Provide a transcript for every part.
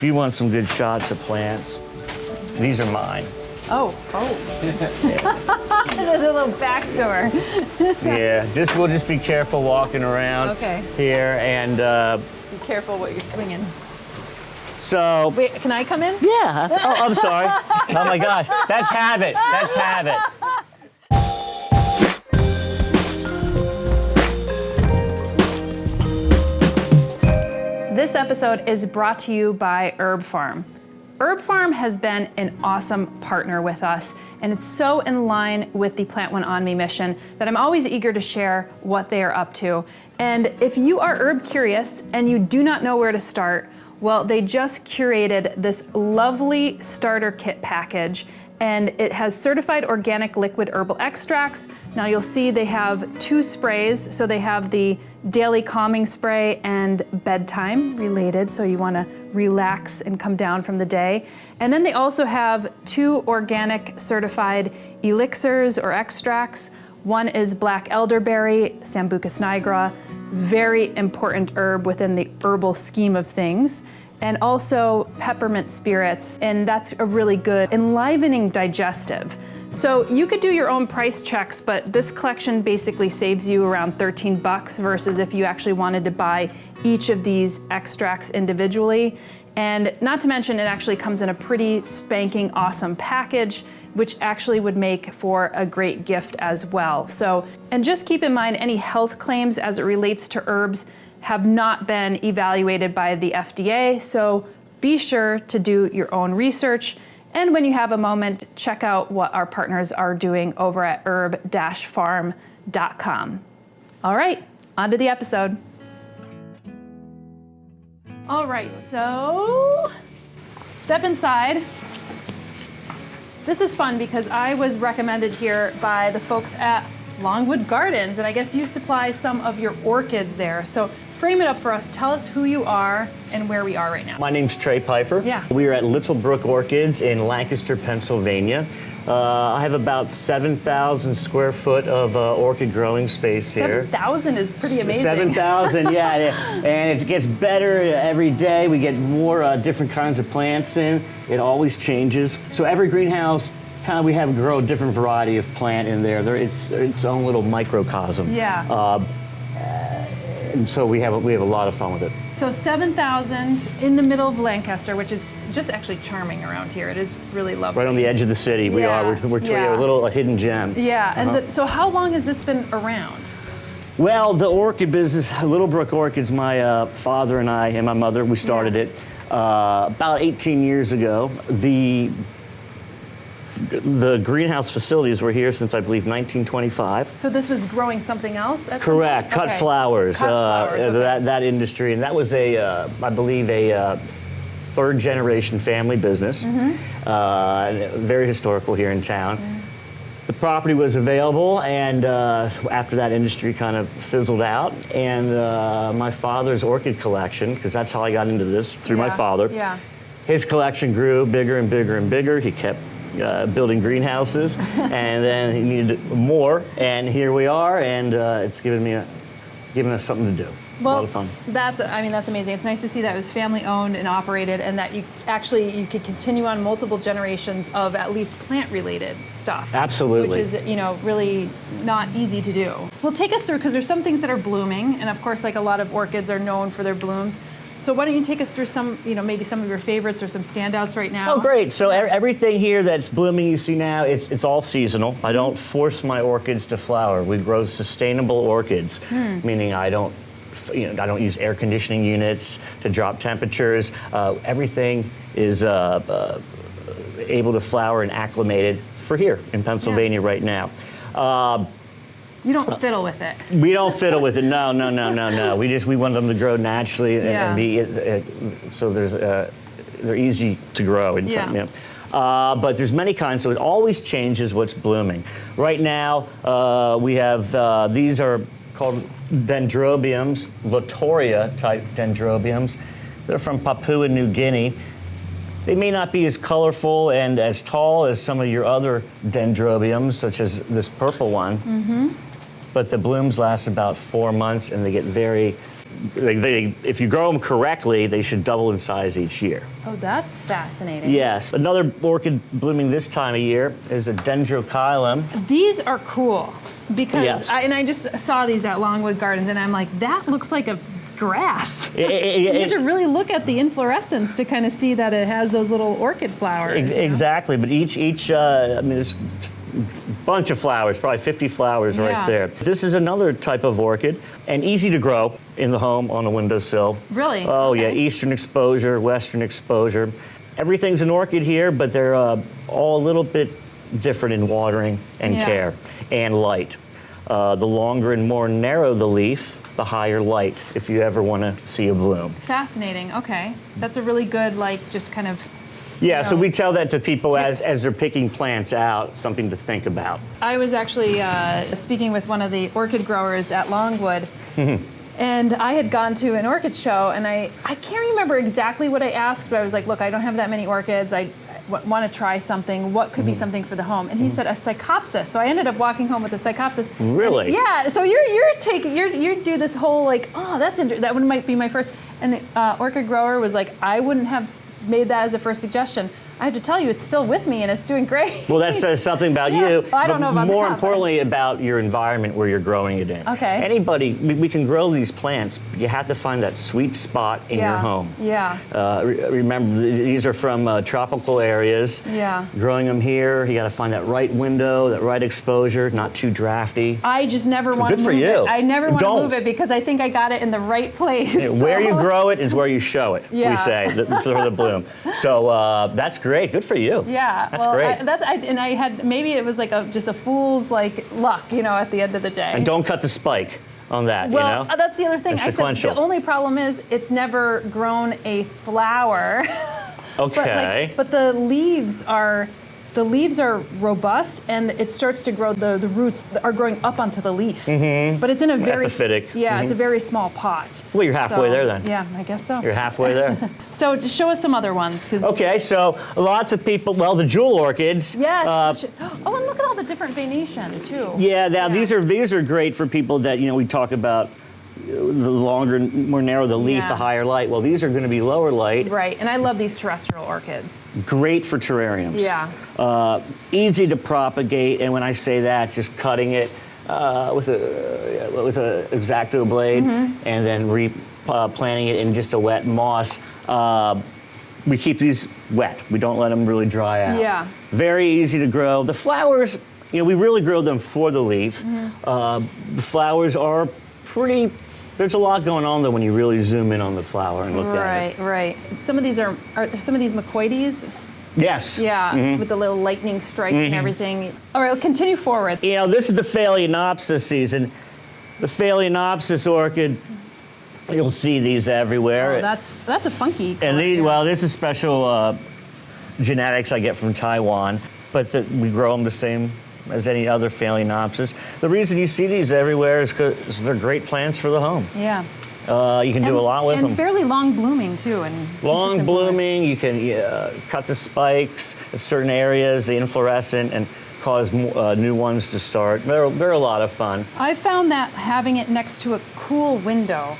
If you want some good shots of plants, these are mine. Oh. Yeah. A little back door. Yeah, we'll just be careful walking around here and be careful what you're swinging. So. Wait, can I come in? Yeah. Oh, I'm sorry. Oh my gosh, that's habit. That's habit. This episode is brought to you by Herb Farm. Herb Farm has been an awesome partner with us, and it's so in line with the Plant One On Me mission that I'm always eager to share what they are up to. And if you are herb curious and you do not know where to start, well, they just curated this lovely starter kit package, and it has certified organic liquid herbal extracts. Now you'll see they have 2 sprays. So they have the daily calming spray and bedtime related, so you wanna relax and come down from the day. And then they also have 2 organic certified elixirs or extracts. One is black elderberry, Sambucus nigra, very important herb within the herbal scheme of things. And also peppermint spirits, and that's a really good enlivening digestive. So you could do your own price checks, but this collection basically saves you around $13 versus if you actually wanted to buy each of these extracts individually. And not to mention, it actually comes in a pretty spanking awesome package, which actually would make for a great gift as well. So, and just keep in mind any health claims as it relates to herbs have not been evaluated by the FDA, so be sure to do your own research. And when you have a moment, check out what our partners are doing over at herb-farm.com. All right, on to the episode. All right, so step inside. This is fun because I was recommended here by the folks at Longwood Gardens, and I guess you supply some of your orchids there. So frame it up for us. Tell us who you are and where we are right now. My name's Trey Pyfer. Yeah. We are at Brook Orchids in Lancaster, Pennsylvania. I have about 7,000 square foot of orchid growing space here. 7,000 is pretty amazing. 7,000, yeah, and it gets better every day. We get more different kinds of plants in. It always changes. So every greenhouse, we have grow a different variety of plant in there. It's its own little microcosm. Yeah. And so we have a lot of fun with it. So 7,000 in the middle of Lancaster, which is just actually charming around here. It is really lovely. Right on the edge of the city, we are. We're a hidden gem. Yeah, and so how long has this been around? Well, the orchid business, Brook Orchids, my father and I and my mother, we started it about 18 years ago. The greenhouse facilities were here since, I believe, 1925. So this was growing something else? Correct. Cut flowers. Okay. That industry, and that was I believe, a third-generation family business. Mm-hmm. Very historical here in town. Mm-hmm. The property was available, and after that industry kind of fizzled out, and my father's orchid collection, because that's how I got into this, through my father. Yeah. His collection grew bigger and bigger and bigger. He kept building greenhouses, and then he needed more, and here we are, and it's given us something to do. Well, a lot of fun. That's amazing. It's nice to see that it was family owned and operated, and that you could continue on multiple generations of at least plant related stuff. Absolutely. Which is, really not easy to do. Well, take us through, because there's some things that are blooming, and of course, like a lot of orchids are known for their blooms. So why don't you take us through some, maybe some of your favorites or some standouts right now? Oh, great. So everything here that's blooming you see now, it's all seasonal. I don't force my orchids to flower. We grow sustainable orchids, meaning I don't use air conditioning units to drop temperatures. Everything is able to flower and acclimated for here in Pennsylvania right now. You don't fiddle with it. We don't fiddle with it. No. We want them to grow naturally and be so they're easy to grow. But there's many kinds, so it always changes what's blooming. Right now we have these are called dendrobiums, Latoria type dendrobiums. They're from Papua New Guinea. They may not be as colorful and as tall as some of your other dendrobiums, such as this purple one. Mm-hmm. But the blooms last about 4 months, and they get very if you grow them correctly, they should double in size each year. Oh, that's fascinating. Yes. Another orchid blooming this time of year is a dendrochilum. These are cool because, Yes. I just saw these at Longwood Gardens, and I'm like, that looks like a grass. You have to really look at the inflorescence to kind of see that it has those little orchid flowers. Exactly, but each I mean, there's a bunch of flowers, probably 50 flowers right there. This is another type of orchid, and easy to grow in the home on a windowsill. Really? Oh Okay. yeah, eastern exposure, western exposure. Everything's an orchid here, but they're all a little bit different in watering and care and light. The longer and more narrow the leaf, the higher light, if you ever want to see a bloom. Fascinating. Okay. That's a really good, just kind of. Yeah, so we tell that to people as they're picking plants out, something to think about. I was actually speaking with one of the orchid growers at Longwood, and I had gone to an orchid show, and I can't remember exactly what I asked, but I was like, look, I don't have that many orchids. I want to try something. What could be something for the home? And he said a Psychopsis. So I ended up walking home with a Psychopsis. Really? And yeah. So you do this whole that's interesting. That one might be my first. And the orchid grower was like, I wouldn't have made that as a first suggestion. I have to tell you, it's still with me and it's doing great. Well, that says something about you. Well, I don't know about more that, importantly, about your environment where you're growing it in. Okay. Anybody, we can grow these plants, but you have to find that sweet spot in your home. Yeah. Remember, these are from tropical areas. Yeah. Growing them here, you got to find that right window, that right exposure, not too drafty. I just never want to Good for move you. it. I never want to Don't. move it because I think I got it in the right place. Where you grow it is where you show it, we say, for the bloom. So that's great. Good for you. Yeah, that's great. I had maybe it was like just a fool's luck, at the end of the day. And don't cut the spike on that. Well, that's the other thing. It's I said sequential. the only problem is it's never grown a flower. Okay. But the leaves are robust, and it starts to grow. The roots are growing up onto the leaf. Mm-hmm. But it's in a very epiphytic. It's a very small pot. Well, you're halfway there then. Yeah, I guess so. You're halfway there. So show us some other ones. Okay, so lots of people. Well, the jewel orchids. Yes. And look at all the different venation too. Yeah. Now these are great for people that we talk about. The longer, more narrow the leaf, the higher light. Well, these are going to be lower light. Right, and I love these terrestrial orchids. Great for terrariums. Yeah. Easy to propagate, and when I say that, just cutting it with a X-Acto blade, and then replanting it in just a wet moss. We keep these wet. We don't let them really dry out. Yeah. Very easy to grow. The flowers, we really grow them for the leaf. The flowers are pretty. There's a lot going on though when you really zoom in on the flower and look at it. Right. Some of these are some of these Macoides? Yes. Yeah, with the little lightning strikes and everything. All right, continue forward. This is the Phalaenopsis season. The Phalaenopsis orchid, you'll see these everywhere. Oh, that's a funky color. And this is special genetics I get from Taiwan, but we grow them the same as any other Phalaenopsis. The reason you see these everywhere is because they're great plants for the home. Yeah. You can do a lot with them. And fairly long blooming too. And long blooming, you can cut the spikes in certain areas, the inflorescent, and cause new ones to start. They're a lot of fun. I found that having it next to a cool window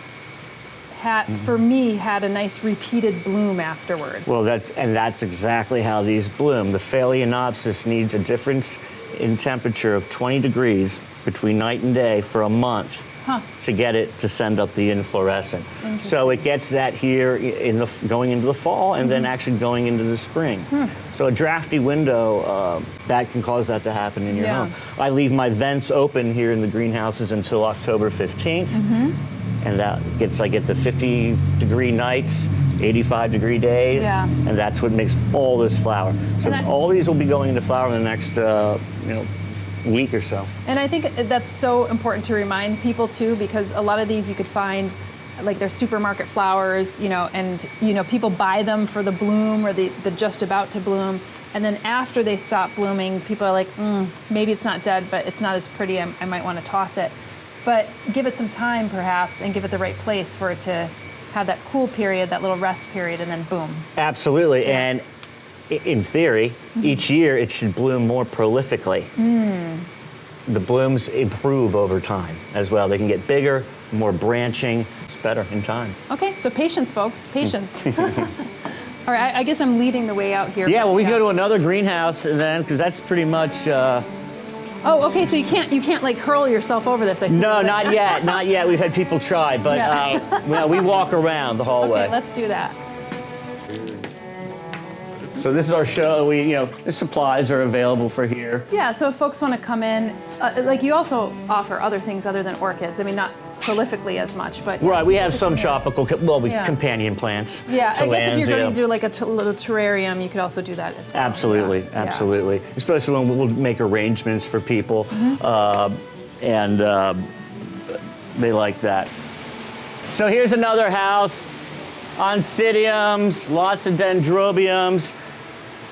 for me had a nice repeated bloom afterwards. Well, that's exactly how these bloom. The Phalaenopsis needs a difference in temperature of 20 degrees between night and day for a month to get it to send up the inflorescent. So it gets that here going into the fall and then actually going into the spring. So a drafty window, that can cause that to happen in your home. I leave my vents open here in the greenhouses until October 15th. And I get the 50-degree nights, 85-degree days, and that's what makes all this flower. So all these will be going into flower in the next, week or so. And I think that's so important to remind people too, because a lot of these you could find, like they're supermarket flowers, and people buy them for the bloom or the just about to bloom, and then after they stop blooming, people are like, maybe it's not dead, but it's not as pretty. I might want to toss it. But give it some time, perhaps, and give it the right place for it to have that cool period, that little rest period, and then boom. Absolutely, and in theory, each year it should bloom more prolifically. The blooms improve over time as well. They can get bigger, more branching. better in time. Okay, so patience, folks, patience. All right, I guess I'm leading the way out here. Yeah, well, we go to another greenhouse then, because that's pretty much. Oh, okay, so you can't like hurl yourself over this. I see. No, not yet, not yet. We've had people try, but well, we walk around the hallway. Okay, let's do that. So this is our show. The supplies are available for here. Yeah, so if folks want to come in, like you also offer other things other than orchids. I mean, not prolifically as much, but right. We have some tropical, companion plants. Yeah, I guess if you're going to do like a little terrarium, you could also do that as well. Absolutely, absolutely. Yeah. Especially when we'll make arrangements for people, and they like that. So here's another house, oncidiums, lots of dendrobiums.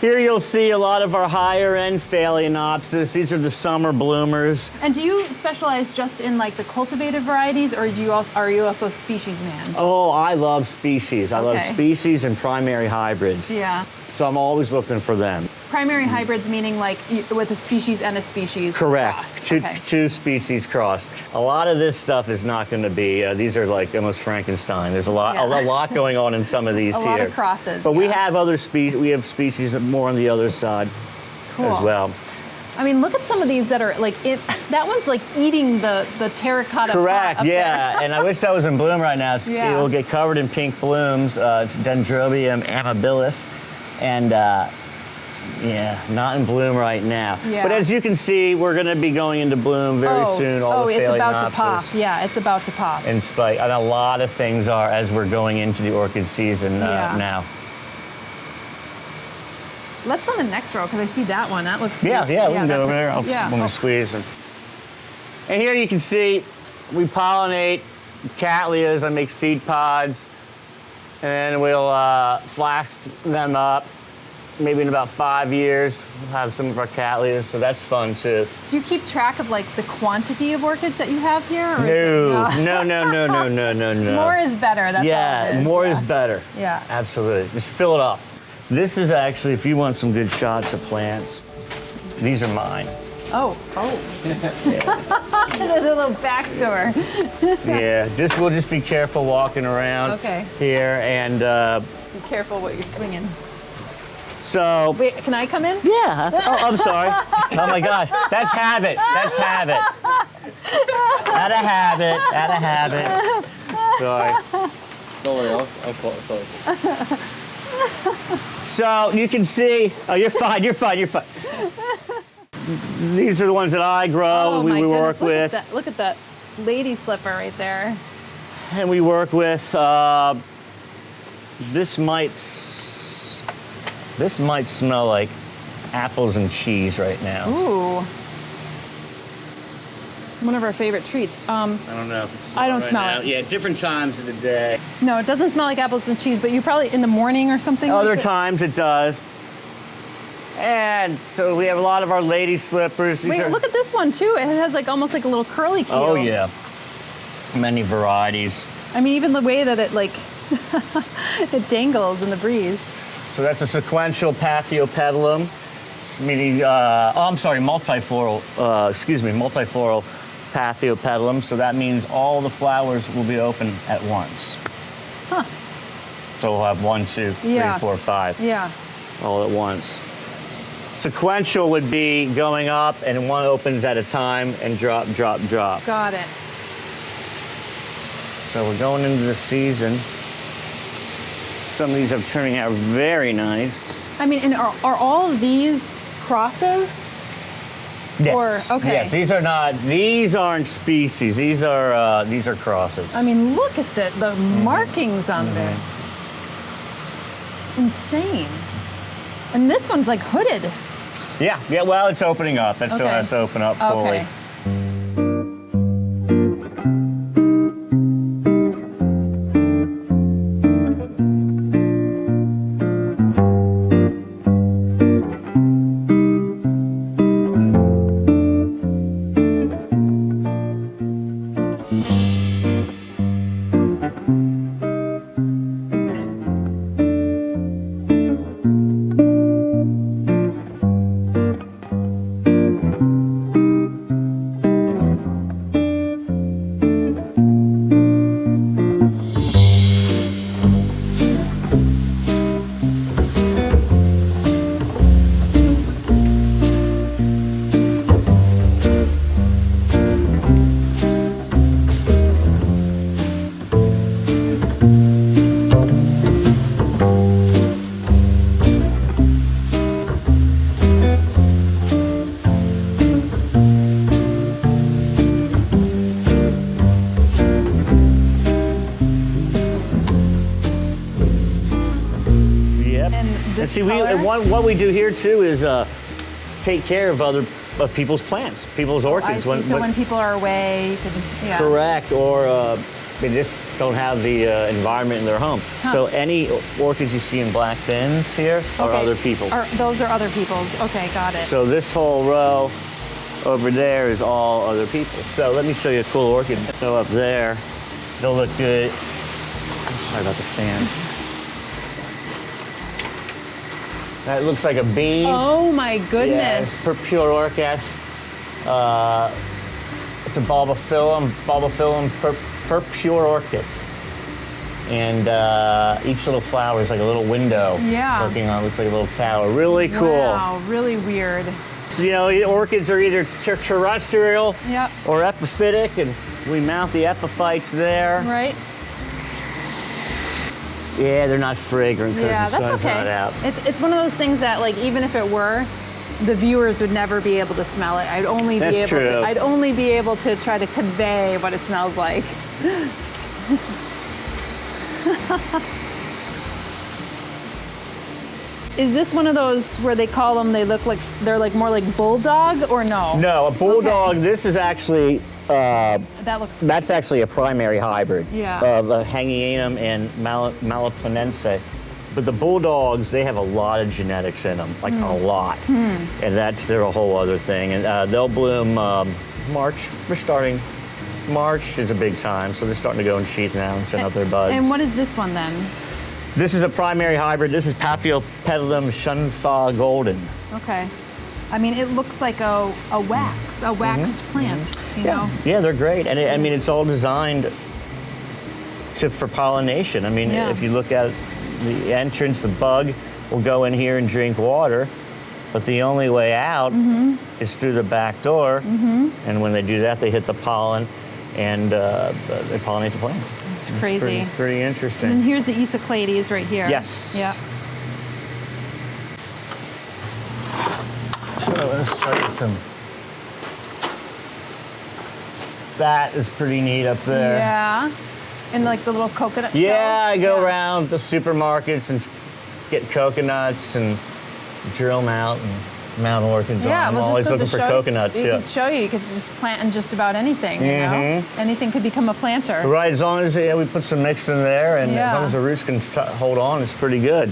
Here you'll see a lot of our higher end Phalaenopsis. These are the summer bloomers. And do you specialize just in like the cultivated varieties, or are you also a species man? Oh, I love species. I love species and primary hybrids. Yeah. So I'm always looking for them. Primary hybrids meaning like with a species and a species. Correct. Two species crossed. A lot of this stuff is not going to be. These are like almost Frankenstein. There's a lot going on in some of these here. A lot of crosses. But we have other species. We have species more on the other side as well. I mean, look at some of these that are like that one's like eating the terracotta. Correct. Yeah. And I wish that was in bloom right now. It will get covered in pink blooms. It's Dendrobium amabilis, and. Not in bloom right now. Yeah. But as you can see, we're going to be going into bloom very soon. All the it's Phalaenopsis. about to pop. Yeah, it's about to pop. And a lot of things are as we're going into the orchid season now. Let's go to the next row because I see that one. That looks beautiful. We can go over there when we squeeze. And here you can see we pollinate Cattleyas. I make seed pods, and we'll flask them up. Maybe in about 5 years, we'll have some of our Cattleyas, so that's fun too. Do you keep track of like the quantity of orchids that you have here? Or No. More is better. That's all it is. More is better. Yeah. Absolutely. Just fill it up. This is actually, if you want some good shots of plants, these are mine. Oh. A little back door. We'll just be careful walking around here and. Be careful what you're swinging. So. Wait, can I come in? Yeah. Oh, I'm sorry. Oh my gosh. That's habit. Out of habit. Sorry. Don't worry, I'll close. So you can see, you're fine. These are the ones that I grow, we work with. Look at that lady slipper right there. And we work with, this might smell like apples and cheese right now. Ooh. One of our favorite treats. I don't know if it's. I don't smell it. Yeah, different times of the day. No, it doesn't smell like apples and cheese, but you probably in the morning or something. Other times it does. And so we have a lot of our lady slippers. Wait, look at this one too. It has like almost like a little curly keel. Oh yeah. Many varieties. I mean, even the way that it like it dangles in the breeze. So that's a sequential Paphiopedilum, meaning, multifloral Paphiopedilum. So that means all the flowers will be open at once. Huh. So we'll have 1, 2, 3, 4, 5. Yeah. All at once. Sequential would be going up and one opens at a time and drop. Got it. So we're going into the season. Some of these are turning out very nice. I mean, and are all of these crosses? Yes. Yes, these aren't species. These are crosses. I mean, look at the markings on this. Insane. And this one's like hooded. Yeah, well, it's opening up. That still has to open up fully. And And this see, color? what we do here too is take care of people's plants, people's orchids. I see. So when people are away, you could, yeah. Correct, or they just don't have the environment in their home. Huh. So any orchids you see in black bins here are Okay. other people's. Those are other people's. Okay, got it. So this whole row over there is all other people. So let me show you a cool orchid. Go up there. They'll look good. I'm sorry about the fan. That looks like a bean. Oh my Yeah, goodness. it's pure orchis. It's a bulbophyllum pure orchis. And each little flower is like a little window. Yeah. Looking on, looks like a little tower. Really cool. Wow, really weird. So, you know, orchids are either terrestrial Yep. or epiphytic, and we mount the epiphytes there. Right? Yeah, they're not fragrant because Yeah, the that's sun's not out. okay. It's one of those things that, like, even if it were, the viewers would never be able to smell it. I'd only That's be able true. to. I'd only be able to try to convey what it smells like. Is this one of those where they call them? They're like more like bulldog, or no? No, a bulldog. Okay. This is actually That looks. that's actually a primary hybrid Yeah. of Hangianum and Malapanense. But the bulldogs, they have a lot of genetics in them, like a lot, and they're a whole other thing. And they'll bloom March. We're starting. March is a big time, so they're starting to go in sheath now and send out their buds. And what is this one then? This is a primary hybrid. This is Paphiopedilum Shunfa Golden. Okay. I mean, it looks like a waxed plant. You know. Yeah, they're great, and I mean, it's all designed for pollination. I mean, Yeah. if you look at the entrance, the bug will go in here and drink water, but the only way out is through the back door. And when they do that, they hit the pollen, and they pollinate the plant. It's crazy. Pretty interesting. And here's the Isoclades right here. Yes. Yeah. So let's show you some. That is pretty neat up there. Yeah. And like the little coconut Yeah, shells? I go Yeah. around the supermarkets and get coconuts and drill them out and mount orchids on. I'm well, always just looking goes for to show, coconuts. It Yeah. could show you could just plant in just about anything, you know? Anything could become a planter. Right, as long as we put some mix in there, and Yeah. as long as the roots can hold on, it's pretty good.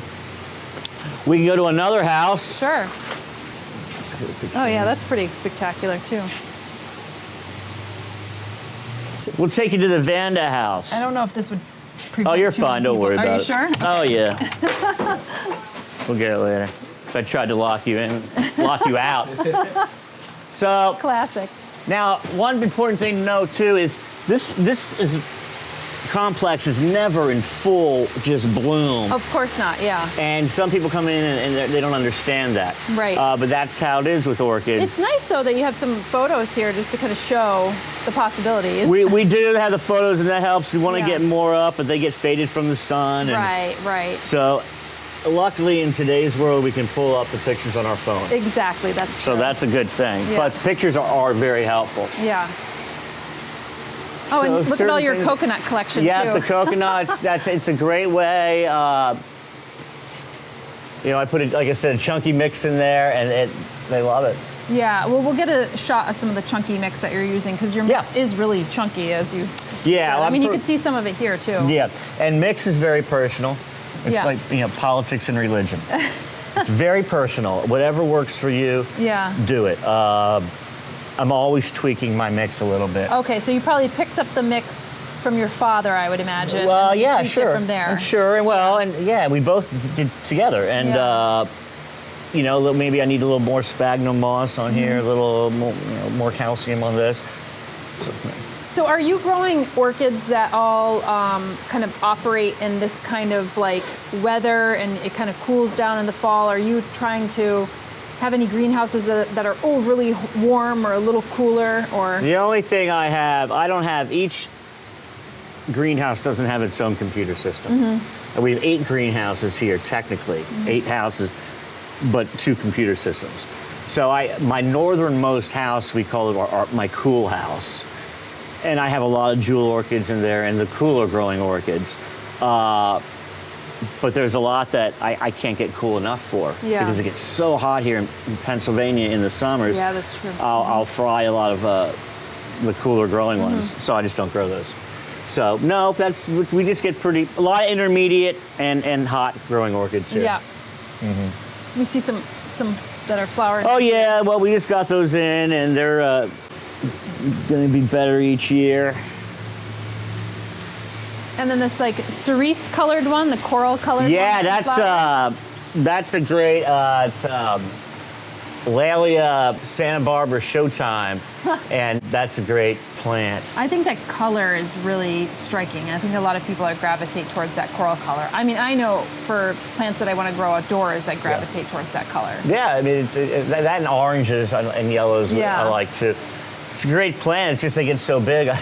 We can go to another house. Sure. Let's get a picture. Oh yeah, that's pretty spectacular too. We'll take you to the Vanda house. I don't know if this would Oh, prevent you're too many fine. Don't people. worry about Are it. you sure? Oh, yeah. We'll get it later. If I tried to lock you in, lock you out. So Classic. now, one important thing to note too is this complex is never in full just bloom. Of course not, yeah. And some people come in and they don't understand that. Right. But that's how it is with orchids. It's nice though that you have some photos here just to kind of show the possibilities. We do have the photos, and that helps. We want to Yeah. get more up, but they get faded from the sun. And Right. So, luckily in today's world, we can pull up the pictures on our phone. Exactly, that's true. So that's a good thing. Yeah. But pictures are very helpful. Yeah. Oh, So and look at all certain your things- coconut collection Yeah, too. the coconuts. It's a great way. You know, I put like I said, a chunky mix in there, and they love it. Yeah, well, we'll get a shot of some of the chunky mix that you're using because your mix is really chunky, as you Yeah, said. well, I mean, you I'm could see some of it here too. Yeah, and mix is very personal. It's Yeah. like, you know, politics and religion. It's very personal. Whatever works for you, Yeah. do it. I'm always tweaking my mix a little bit. Okay, so you probably picked up the mix from your father, I would imagine. Well, and you yeah, tweaked sure. It from there. Sure, well, and yeah, we both did together. And, you know, maybe I need a little more sphagnum moss on here, a little more, more calcium on this. So are you growing orchids that all kind of operate in this kind of like weather and it kind of cools down in the fall? Are you trying to have any greenhouses that are really warm or a little cooler, or? The only thing I don't have, each greenhouse doesn't have its own computer system. We have 8 greenhouses here, technically, 8 houses, but 2 computer systems. So my northernmost house, we call it my cool house. And I have a lot of jewel orchids in there and the cooler growing orchids. but there's a lot that I can't get cool enough for because it gets so hot here in Pennsylvania in the summers. Yeah, that's true. I'll fry a lot of the cooler growing ones, so I just don't grow those. So no, we just get a lot of intermediate and hot growing orchids here. Yeah. We see some that are flowering. Oh yeah, well we just got those in, and they're going to be better each year. And then this like cerise colored one, the coral colored Yeah, one. that's a great Cattleya Santa Barbara Showtime, and that's a great plant. I think that color is really striking. I think a lot of people gravitate towards that coral color. I mean, I know for plants that I want to grow outdoors, I gravitate towards that color. Yeah, I mean, that and oranges and yellows I like too. It's a great plant. It's just they get so big.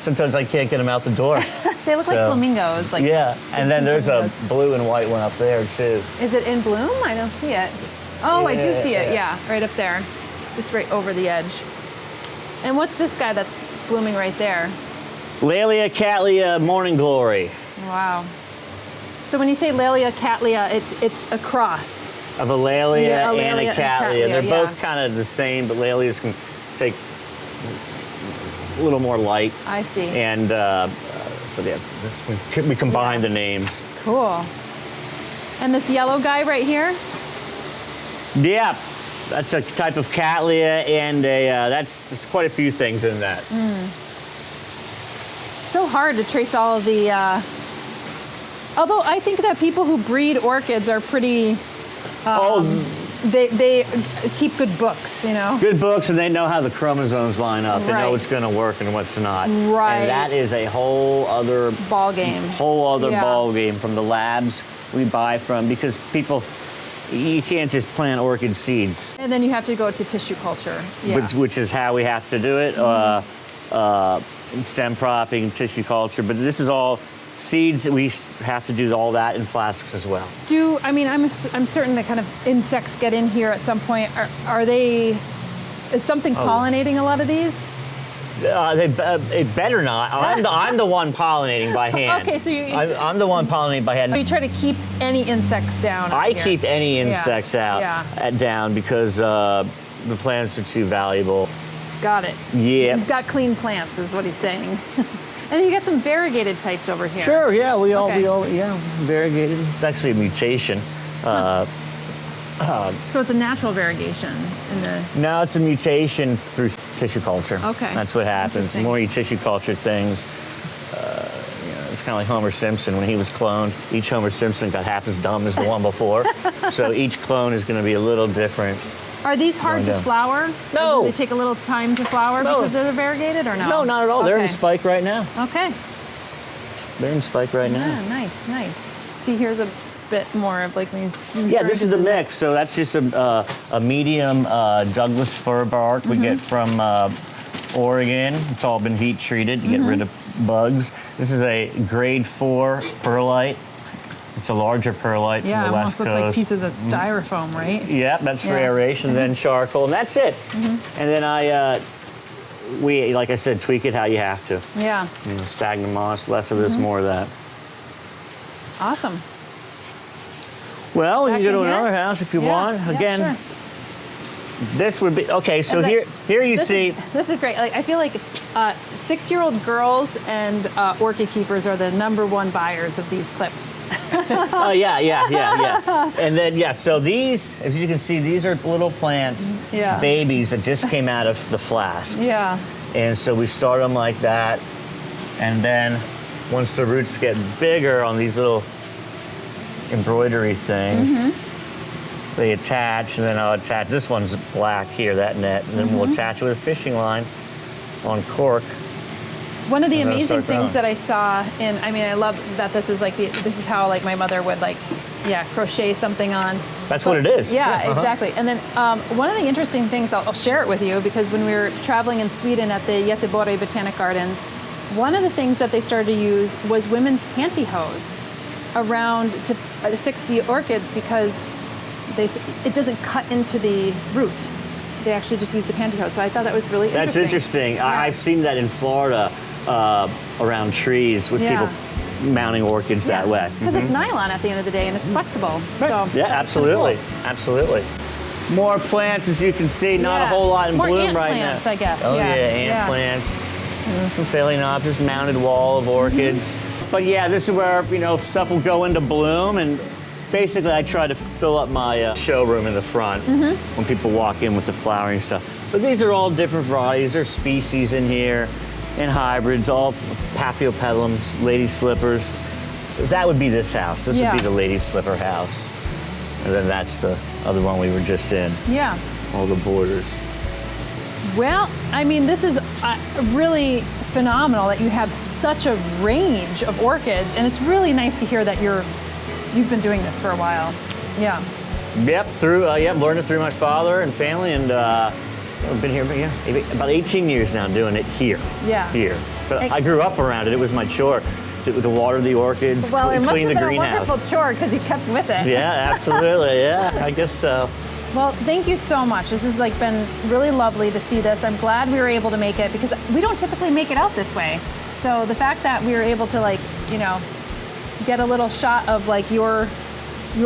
Sometimes I can't get them out the door. They look like flamingos. Like and then there's a blue and white one up there too. Is it in bloom? I don't see it. Oh, I do see it. Yeah, right up there, just right over the edge. And what's this guy that's blooming right there? Laelia Cattleya Morning Glory. Wow. So when you say Laelia Cattleya, it's a cross of a Laelia and a Cattleya. They're both kind of the same, but Laelias can take a little more light. I see. And so yeah, we combine the names. Cool. And this yellow guy right here? Yeah, that's a type of Cattleya, and that's quite a few things in that. So hard to trace all of the. Although I think that people who breed orchids are pretty. They keep good books, you know. Good books, and they know how the chromosomes line up. They know what's going to work and what's not. Right. And that is a whole other ball game. Ball game from the labs we buy from, because people. You can't just plant orchid seeds. And then you have to go to tissue culture. Which is how we have to do it. Stem propping, tissue culture. But this is all seeds. We have to do all that in flasks as well. I'm certain that kind of insects get in here at some point. Is something pollinating a lot of these? They better not. I'm the one pollinating by hand. Okay, so I'm the one pollinating by hand. So you try to keep any insects down. I keep any insects down because the plants are too valuable. Got it. Yeah. He's got clean plants, is what he's saying. And you got some variegated types over here. Sure. Yeah. We all variegated. It's actually a mutation. So it's a natural variegation in the. No, it's a mutation through tissue culture. Okay. That's what happens. The more you tissue culture things, it's kind of like Homer Simpson when he was cloned. Each Homer Simpson got half as dumb as the one before. So each clone is going to be a little different. Are these hard to flower? No. Do they take a little time to flower because they're variegated, or no? No, not at all. Okay. They're in spike right now. Okay. They're in spike right now. Yeah, nice. See, here's a bit more of like when you. Yeah, this is the mix. So that's just a medium Douglas fir bark we get from Oregon. It's all been heat treated to get rid of bugs. This is a grade 4 perlite. It's a larger perlite from the West Coast. Yeah, it almost looks like pieces of styrofoam, right? Yeah, that's for aeration, then charcoal, and that's it. And then we, like I said, tweak it how you have to. Yeah. Sphagnum moss, less of this, more of that. Awesome. Well, we can go to another house if you want. Again, sure. This would be, okay, so here you see. This is great. Like, I feel like 6-year-old girls and orchid keepers are the #1 buyers of these clips. Oh, yeah. And then, so these, if you can see, these are little plants, babies that just came out of the flasks. Yeah. And so we start them like that. And then once the roots get bigger on these little embroidery things, they attach, and then I'll attach, this one's black here, that net, and then we'll attach it with a fishing line on cork. One of the amazing things that I saw I love that this is this is how like my mother would crochet something on. That's what it is. Yeah, exactly. And then one of the interesting things, I'll share it with you, because when we were traveling in Sweden at the Göteborg Botanic Gardens, one of the things that they started to use was women's pantyhose around to fix the orchids, because it doesn't cut into the root. They actually just use the pantyhose. So I thought that was really interesting. That's interesting. Yeah. I've seen that in Florida around trees with people mounting orchids that way. Because it's nylon at the end of the day, and it's flexible. Right. So Yeah, absolutely, cool. absolutely. More plants, as you can see, not a whole lot in More bloom ant right plants, now. I guess. Oh yeah, ant plants. Some Phalaenopsis, mounted wall of orchids. But yeah, this is where, stuff will go into bloom, and basically I try to fill up my showroom in the front when people walk in with the flowering stuff. But these are all different varieties. There's species in here, and hybrids, all Paphiopedilums, lady slippers. So that would be this house. This would be the lady slipper house. And then that's the other one we were just in. Yeah. All the borders. Well, I mean, this is really phenomenal that you have such a range of orchids, and it's really nice to hear that you've been doing this for a while. Yeah. Yep, learned it through my father and family, and I've been here, about 18 years now doing it here. Yeah. Here. But I grew up around it. It was my chore to water the orchids, well, it clean the must have been greenhouse. a wonderful chore because you kept with it. Yeah, absolutely. Yeah, I guess so. Well, thank you so much. This has been really lovely to see this. I'm glad we were able to make it because we don't typically make it out this way. So the fact that we were able to get a little shot of your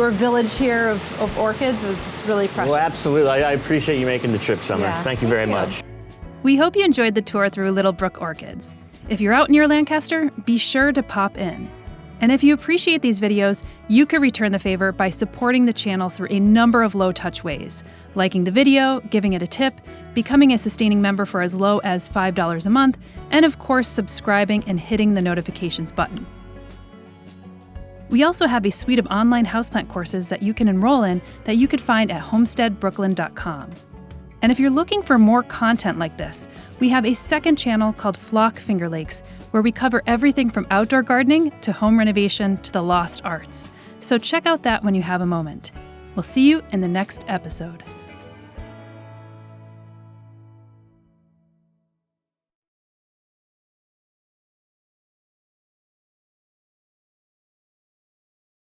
village here of orchids was just really precious. Well, absolutely. I appreciate you making the trip, Summer. Yeah, Thank you very much. We hope you enjoyed the tour through Little Brook Orchids. If you're out near Lancaster, be sure to pop in. And if you appreciate these videos, you could return the favor by supporting the channel through a number of low-touch ways. Liking the video, giving it a tip, becoming a sustaining member for as low as $5 a month, and of course subscribing and hitting the notifications button. We also have a suite of online houseplant courses that you can enroll in that you could find at homesteadbrooklyn.com. And if you're looking for more content like this, we have a second channel called Flock Finger Lakes, where we cover everything from outdoor gardening to home renovation to the lost arts. So check out that when you have a moment. We'll see you in the next episode.